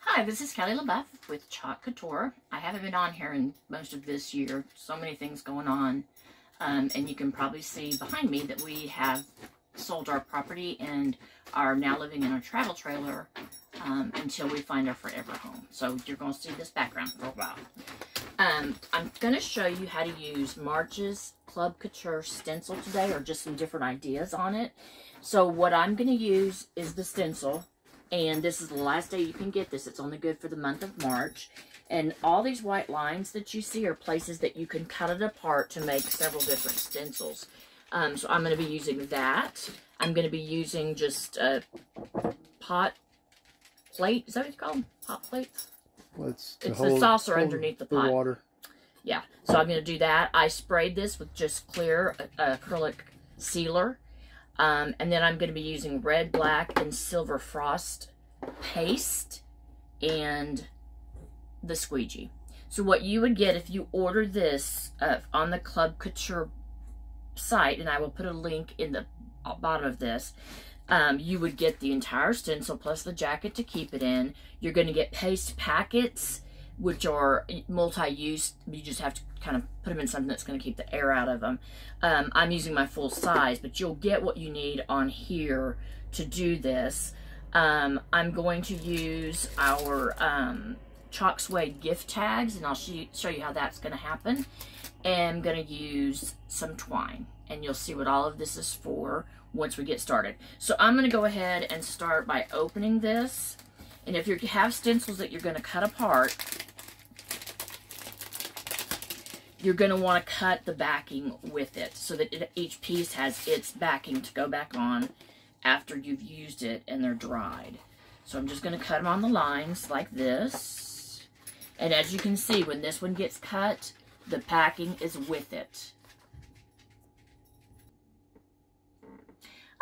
Hi, this is Kelly LaBeouf with Chalk Couture. I haven't been on here in most of this year. So many things going on. And you can probably see behind me that we have sold our property and are now living in a travel trailer until we find our forever home. So you're going to see this background for a while. I'm going to show you how to use March's Club Couture stencil today, or just some different ideas on it. So what I'm going to use is the stencil. And this is the last day you can get this. It's only good for the month of March. And all these white lines that you see are places that you can cut it apart to make several different stencils. So I'm going to be using that. I'm going to be using just a pot plate. Is that what you call them? Pot plates? Well, it's the saucer underneath the pot. Water. Yeah. So I'm going to do that. I sprayed this with just clear acrylic sealer. And then I'm going to be using red, black, and silver frost paste and the squeegee. So what you would get if you order this on the Club Couture site, and I will put a link in the bottom of this, you would get the entire stencil plus the jacket to keep it in. You're going to get paste packets, which are multi-use. You just have to kind of put them in something that's going to keep the air out of them. I'm using my full size, but you'll get what you need on here to do this. I'm going to use our Chalk Suede gift tags, and I'll show you how that's going to happen. And I'm going to use some twine, and you'll see what all of this is for once we get started. So I'm going to go ahead and start by opening this. And if you have stencils that you're going to cut apart, you're going to want to cut the backing with it so that each piece has its backing to go back on after you've used it and they're dried. So I'm just going to cut them on the lines like this. And as you can see, when this one gets cut, the backing is with it.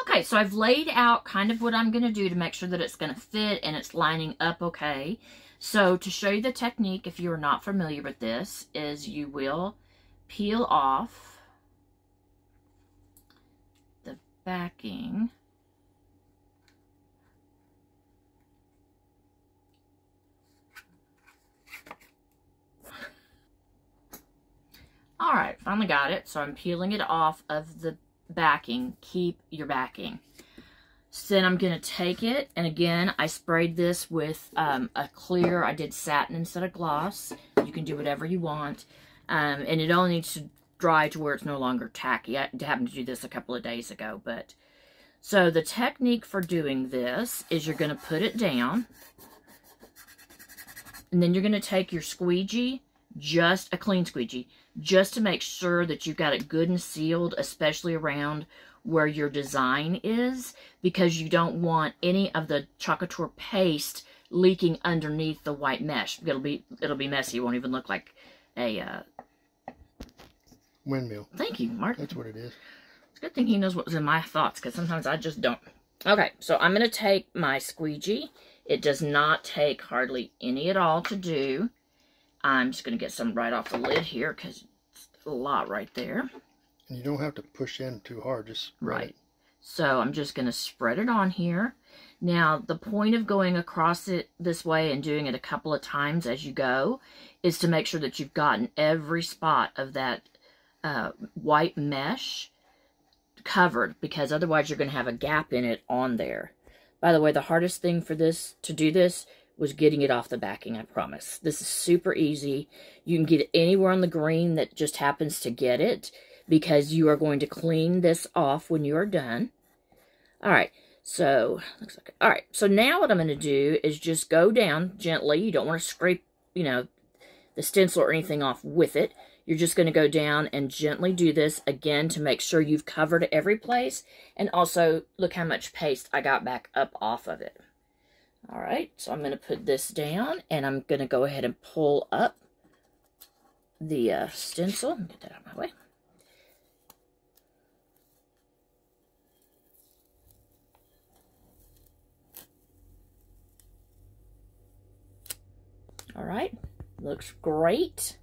Okay, so I've laid out kind of what I'm going to do to make sure that it's going to fit and it's lining up okay. So to show you the technique, if you're not familiar with this, is you will peel off the backing. All right, finally got it. So I'm peeling it off of the backing. Keep your backing. So then I'm going to take it, and again, I sprayed this with a clear. I did satin instead of gloss. You can do whatever you want. And it only needs to dry to where it's no longer tacky. I happened to do this a couple of days ago. So the technique for doing this is you're going to put it down. And then you're going to take your squeegee, just a clean squeegee, just to make sure that you've got it good and sealed, especially around where your design is, because you don't want any of the Chalk Couture paste leaking underneath the white mesh. It'll be messy. It won't even look like a windmill. Thank you, Mark. That's what it is. It's a good thing he knows what was in my thoughts, because sometimes I just don't. Okay, so I'm going to take my squeegee. It does not take hardly any at all to do. I'm just going to get some right off the lid here, because it's a lot right there. And you don't have to push in too hard, just right. So I'm just going to spread it on here. Now, the point of going across it this way and doing it a couple of times as you go is to make sure that you've gotten every spot of that white mesh covered, because otherwise you're going to have a gap in it on there. By the way, the hardest thing for this to do this was getting it off the backing, I promise. This is super easy. You can get it anywhere on the green that just happens to get it, because you are going to clean this off when you are done. All right, so looks like, all right, so now what I'm going to do is just go down gently. You don't want to scrape, the stencil or anything off with it. You're just going to go down and gently do this again to make sure you've covered every place. And also, look how much paste I got back up off of it. All right, so I'm going to put this down, and I'm going to go ahead and pull up the stencil. Get that out of my way. All right, looks great.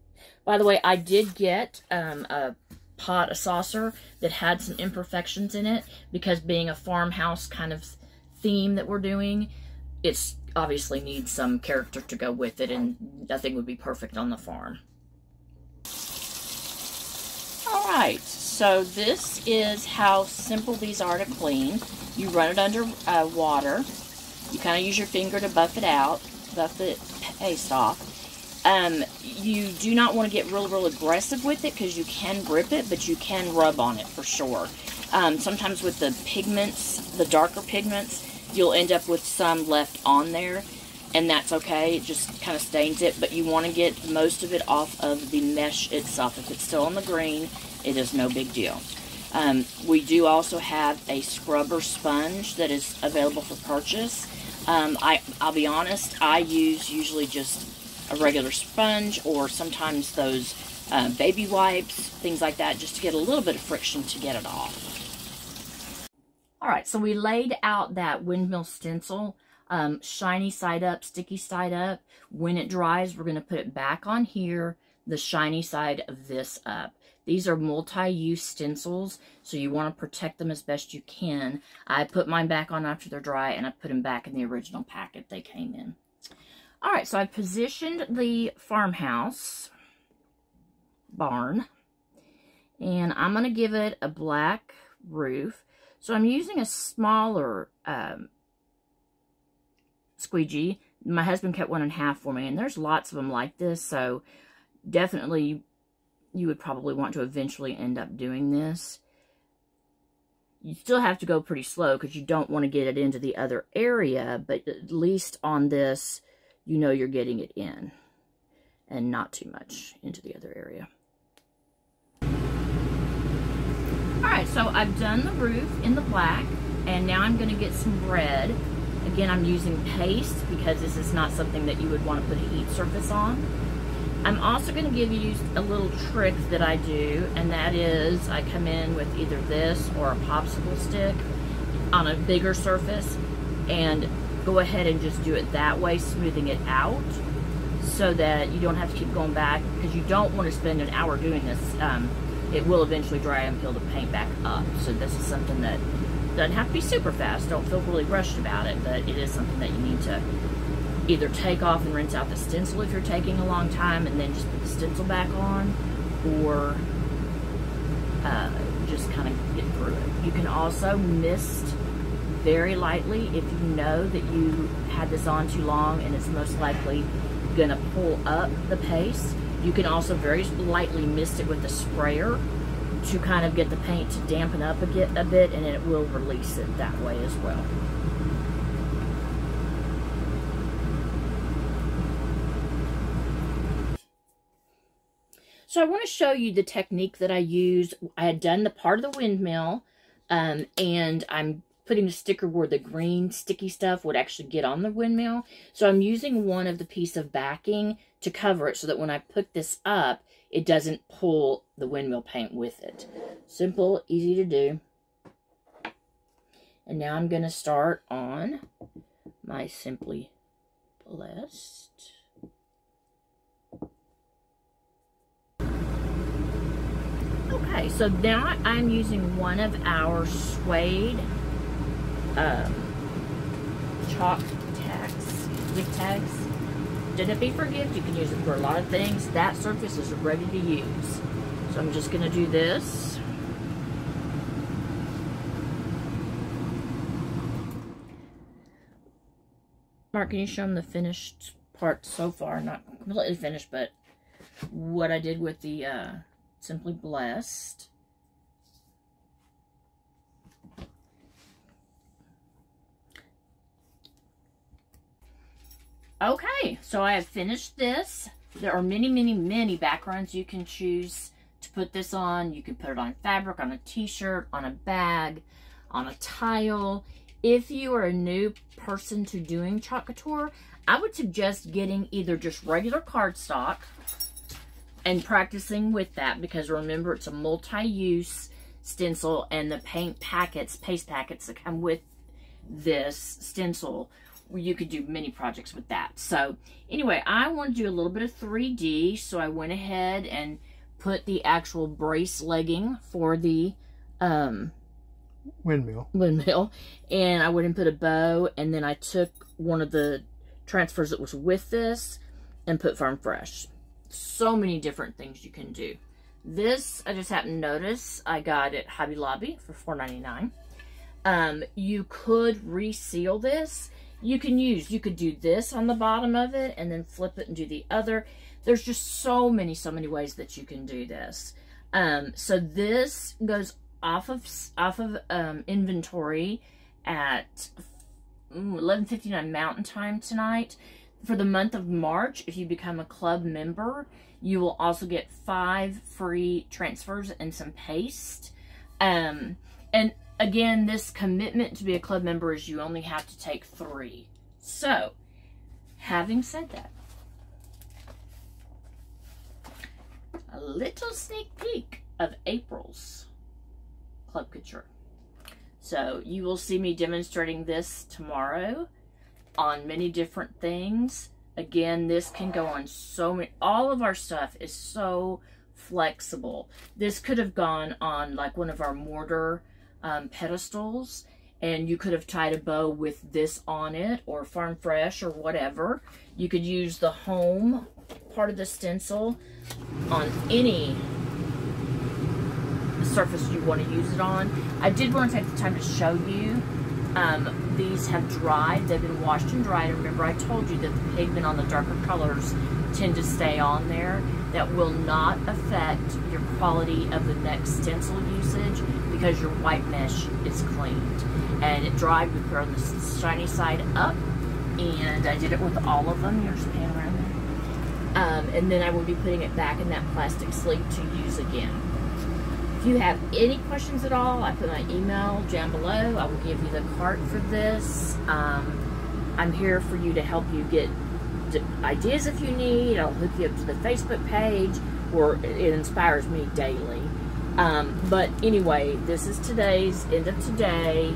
By the way, I did get a saucer that had some imperfections in it, because being a farmhouse kind of theme that we're doing, it's obviously need some character to go with it, and nothing would be perfect on the farm. Alright, so this is how simple these are to clean. You run it under water. You kind of use your finger to buff it out, buff the paste off. You do not want to get real aggressive with it because you can grip it, but you can rub on it for sure. Sometimes with the pigments, the darker pigments, you'll end up with some left on there, and that's okay. It just kind of stains it, but you want to get most of it off of the mesh itself. If it's still on the green, it is no big deal. We do also have a scrubber sponge that is available for purchase. I'll be honest, I use usually just a regular sponge, or sometimes those baby wipes, things like that, just to get a little bit of friction to get it off. Alright, so we laid out that windmill stencil, shiny side up, sticky side up. When it dries, we're going to put it back on here, the shiny side of this up. These are multi-use stencils, so you want to protect them as best you can. I put mine back on after they're dry, and I put them back in the original packet they came in. Alright, so I positioned the farmhouse barn, and I'm going to give it a black roof. So I'm using a smaller squeegee. My husband cut one in half for me, and there's lots of them like this, so definitely you would probably want to eventually end up doing this. You still have to go pretty slow because you don't want to get it into the other area, but at least on this, you know you're getting it in and not too much into the other area. Alright, so I've done the roof in the black, and now I'm going to get some red. Again, I'm using paste because this is not something that you would want to put a heat surface on. I'm also going to give you a little trick that I do, and that is I come in with either this or a popsicle stick on a bigger surface and go ahead and just do it that way, smoothing it out so that you don't have to keep going back, because you don't want to spend an hour doing this. It will eventually dry and peel the paint back up. So this is something that doesn't have to be super fast. Don't feel really rushed about it, but it is something that you need to either take off and rinse out the stencil if you're taking a long time and then just put the stencil back on, or just kind of get through it. You can also mist very lightly if you know that you had this on too long and it's most likely going to pull up the paste. You can also very lightly mist it with a sprayer to kind of get the paint to dampen up a bit, and it will release it that way as well. So I want to show you the technique that I used. I had done the part of the windmill, and I'm putting a sticker where the green sticky stuff would actually get on the windmill. So I'm using one of the piece of backing to cover it so that when I put this up, it doesn't pull the windmill paint with it. Simple, easy to do. And now I'm going to start on my Simply Blessed. Okay, so now I'm using one of our suede chalk tags, zig tags. Didn't be for gift. You can use it for a lot of things. That surface is ready to use. So I'm just going to do this. Mark, can you show them the finished part so far? Not completely finished, but what I did with the Simply Blessed. Okay, so I have finished this. There are many backgrounds you can choose to put this on. You can put it on fabric, on a t-shirt, on a bag, on a tile. If you are a new person to doing Chalk Couture, I would suggest getting either just regular cardstock and practicing with that, because remember, it's a multi-use stencil, and the paint packets, paste packets that come with this stencil, you could do many projects with that. So anyway, I want to do a little bit of 3D, so I went ahead and put the actual brace legging for the windmill, and I went and put a bow, and then I took one of the transfers it was with this, and put Farm Fresh. So many different things you can do. This, I just happened to notice, I got at Hobby Lobby for $4.99. You could reseal this. You could do this on the bottom of it and then flip it and do the other. There's just so many ways that you can do this. So this goes off of inventory at 11:59 Mountain Time tonight. For the month of March, if you become a club member, you will also get 5 free transfers and some paste. And again, this commitment to be a club member is you only have to take 3. So, having said that, a little sneak peek of April's Club Couture. So, you will see me demonstrating this tomorrow on many different things. Again, this can go on so many, all of our stuff is so flexible. This could have gone on like one of our mortar pedestals, and you could have tied a bow with this on it, or Farm Fresh, or whatever. You could use the home part of the stencil on any surface you want to use it on. I did want to take the time to show you. These have dried. They've been washed and dried. Remember, I told you that the pigment on the darker colors tend to stay on there. That will not affect your quality of the next stencil usage because your white mesh is cleaned. And it dried. We put on the shiny side up, and I did it with all of them. Here's pan around there. And then I will be putting it back in that plastic sleeve to use again. If you have any questions at all, I put my email down below. I will give you the card for this. I'm here for you to help you get ideas if you need. I'll hook you up to the Facebook page, or it inspires me daily. But anyway, this is today's end of today.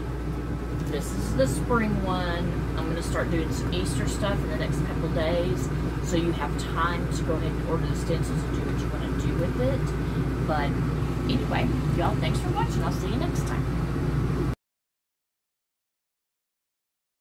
This is the spring one. I'm going to start doing some Easter stuff in the next couple days, so you have time to go ahead and order the stencils and do what you want to do with it. But anyway, y'all, thanks for watching. I'll see you next time.